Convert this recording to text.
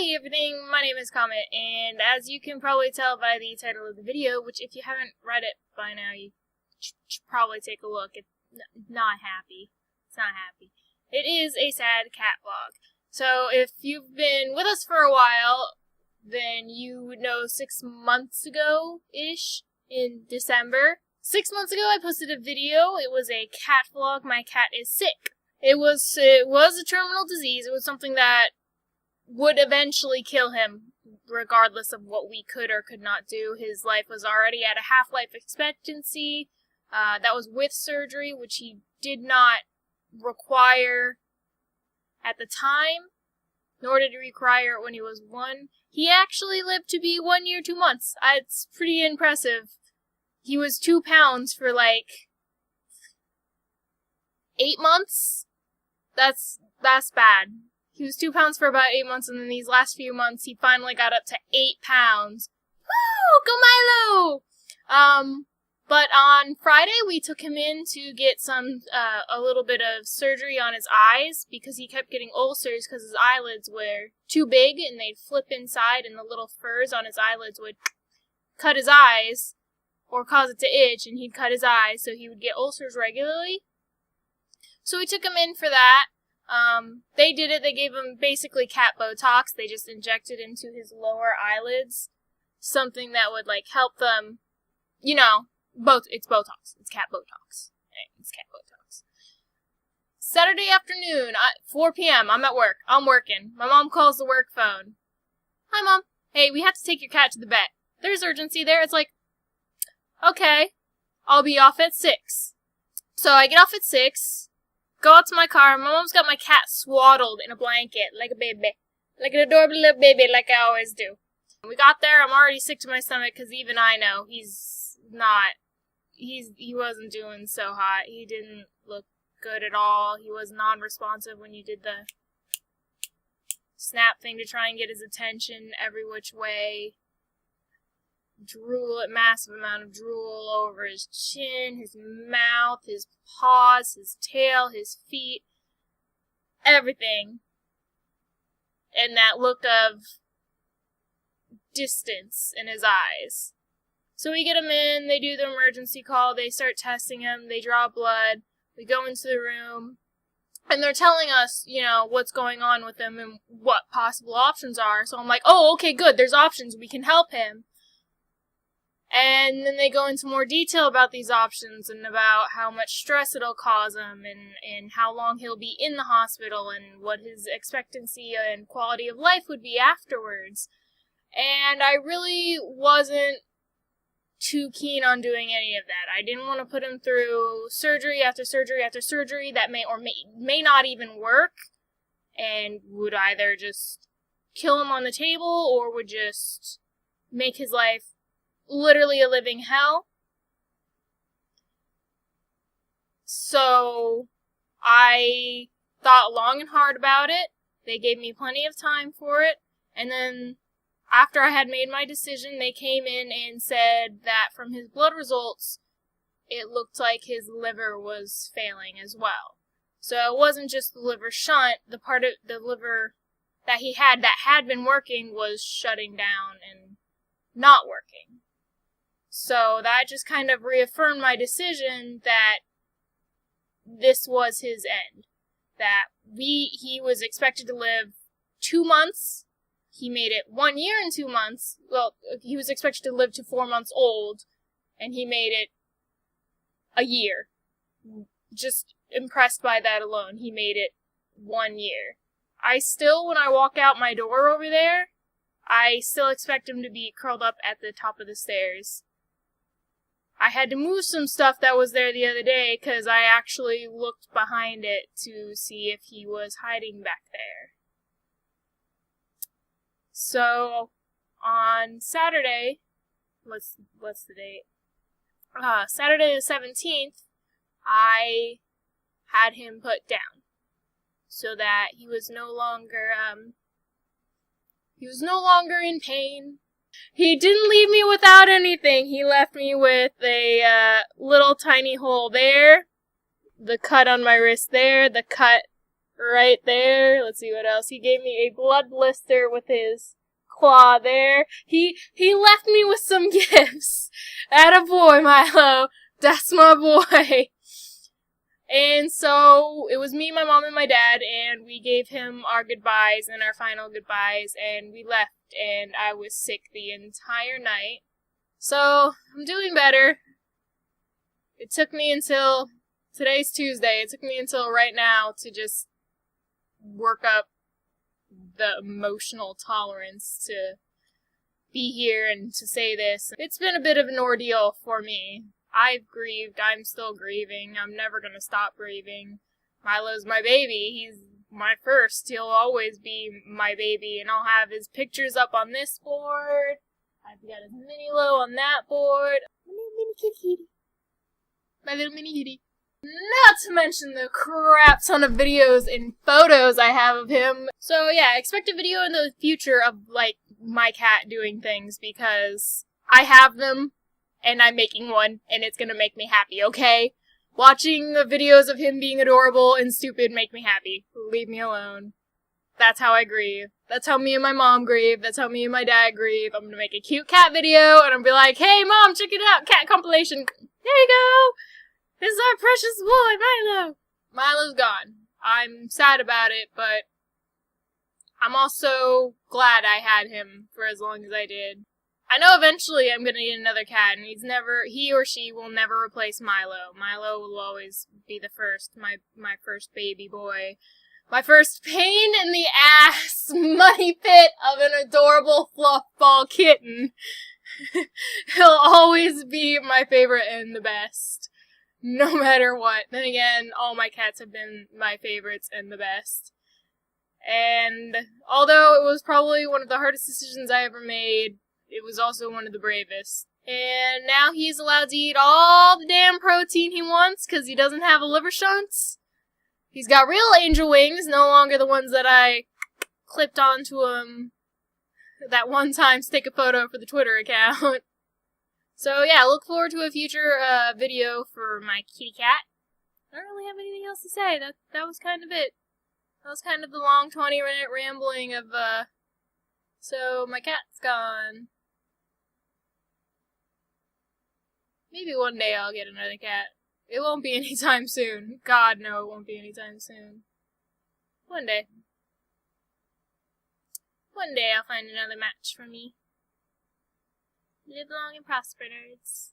evening, my name is Comet, and as you can probably tell by the title of the video, which if you haven't read it by now, you should probably take a look. It's not happy. It's not happy. It is a sad cat vlog. So if you've been with us for a while, then you would know 6 months ago-ish, in December. 6 months ago I posted a video. It was a cat vlog. My cat is sick. It was a terminal disease. It was something that would eventually kill him, regardless of what we could or could not do. His life was already at a half-life expectancy. That was with surgery, which he did not require at the time, nor did he require it when he was 1. He actually lived to be 1 year, 2 months. It's pretty impressive. He was 2 pounds for like 8 months. That's bad. He was 2 pounds for about 8 months, and then these last few months, he finally got up to 8 pounds. Woo! Go Milo! But on Friday, we took him in to get a little bit of surgery on his eyes, because he kept getting ulcers because his eyelids were too big, and they'd flip inside, and the little furs on his eyelids would cut his eyes, or cause it to itch, and he'd cut his eyes, so he would get ulcers regularly. So we took him in for that. They did it. They gave him basically cat Botox. They just injected into his lower eyelids something that would, like, help them, you know, it's Botox. It's cat Botox. It's cat Botox. Saturday afternoon, 4 p.m., I'm at work. I'm working. My mom calls the work phone. Hi, Mom. Hey, we have to take your cat to the vet. There's urgency there. It's like, okay, I'll be off at 6. So I get off at 6. Go out to my car. My mom's got my cat swaddled in a blanket like a baby. Like an adorable little baby, like I always do. We got there. I'm already sick to my stomach because even I know he wasn't doing so hot. He didn't look good at all. He was non-responsive when you did the snap thing to try and get his attention every which way. Drool, a massive amount of drool over his chin, his mouth, his paws, his tail, his feet, everything. And that look of distance in his eyes. So we get him in, they do the emergency call, they start testing him, they draw blood, we go into the room, and they're telling us, you know, what's going on with him and what possible options are. So I'm like, oh, okay, good, there's options, we can help him. And then they go into more detail about these options and about how much stress it'll cause him and how long he'll be in the hospital and what his expectancy and quality of life would be afterwards. And I really wasn't too keen on doing any of that. I didn't want to put him through surgery after surgery after surgery that may or may not even work and would either just kill him on the table or would just make his life literally a living hell. So I thought long and hard about it. They gave me plenty of time for it. And then after I had made my decision, they came in and said that from his blood results, it looked like his liver was failing as well. So it wasn't just the liver shunt. The part of the liver that he had that had been working was shutting down and not working. So that just kind of reaffirmed my decision that this was his end. That he was expected to live 2 months. He made it 1 year and 2 months. Well, he was expected to live to 4 months old, and he made it a year. Just impressed by that alone. He made it 1 year. I still, when I walk out my door over there, I still expect him to be curled up at the top of the stairs. I had to move some stuff that was there the other day because I actually looked behind it to see if he was hiding back there. So, on Saturday, what's the date? Saturday the 17th, I had him put down so that he was no longer in pain. He didn't leave me without anything. He left me with a little tiny hole there, the cut on my wrist there, the cut right there. Let's see what else. He gave me a blood blister with his claw there. He left me with some gifts. Attaboy, Milo. That's my boy. And so, it was me, my mom, and my dad, and we gave him our goodbyes and our final goodbyes, and we left, and I was sick the entire night. So, I'm doing better. It took me until, today's Tuesday, it took me until right now to just work up the emotional tolerance to be here and to say this. It's been a bit of an ordeal for me. I've grieved, I'm still grieving, I'm never gonna stop grieving. Milo's my baby, he's my first, he'll always be my baby, and I'll have his pictures up on this board. I've got his mini-lo on that board. My little mini kitty. My little mini kitty. Not to mention the crap ton of videos and photos I have of him. So yeah, expect a video in the future of, like, my cat doing things, because I have them, and I'm making one, and it's gonna make me happy, okay? Watching the videos of him being adorable and stupid make me happy. Leave me alone. That's how I grieve. That's how me and my mom grieve. That's how me and my dad grieve. I'm gonna make a cute cat video, and I'm gonna be like, hey mom, check it out, cat compilation. There you go! This is our precious boy, Milo! Milo's gone. I'm sad about it, but I'm also glad I had him for as long as I did. I know eventually I'm gonna need another cat, and he or she will never replace Milo. Milo will always be the first, my first baby boy. My first pain in the ass money pit of an adorable fluff ball kitten. He'll always be my favorite and the best. No matter what. Then again, all my cats have been my favorites and the best. And although it was probably one of the hardest decisions I ever made, it was also one of the bravest. And now he's allowed to eat all the damn protein he wants because he doesn't have a liver shunt. He's got real angel wings, no longer the ones that I clipped onto him that one time to take a photo for the Twitter account. So yeah, look forward to a future video for my kitty cat. I don't really have anything else to say. That was kind of it. That was kind of the long 20-minute rambling of, so my cat's gone. Maybe one day I'll get another cat. It won't be anytime soon. God, no, it won't be anytime soon. One day. One day I'll find another match for me. Live long and prosper, nerds.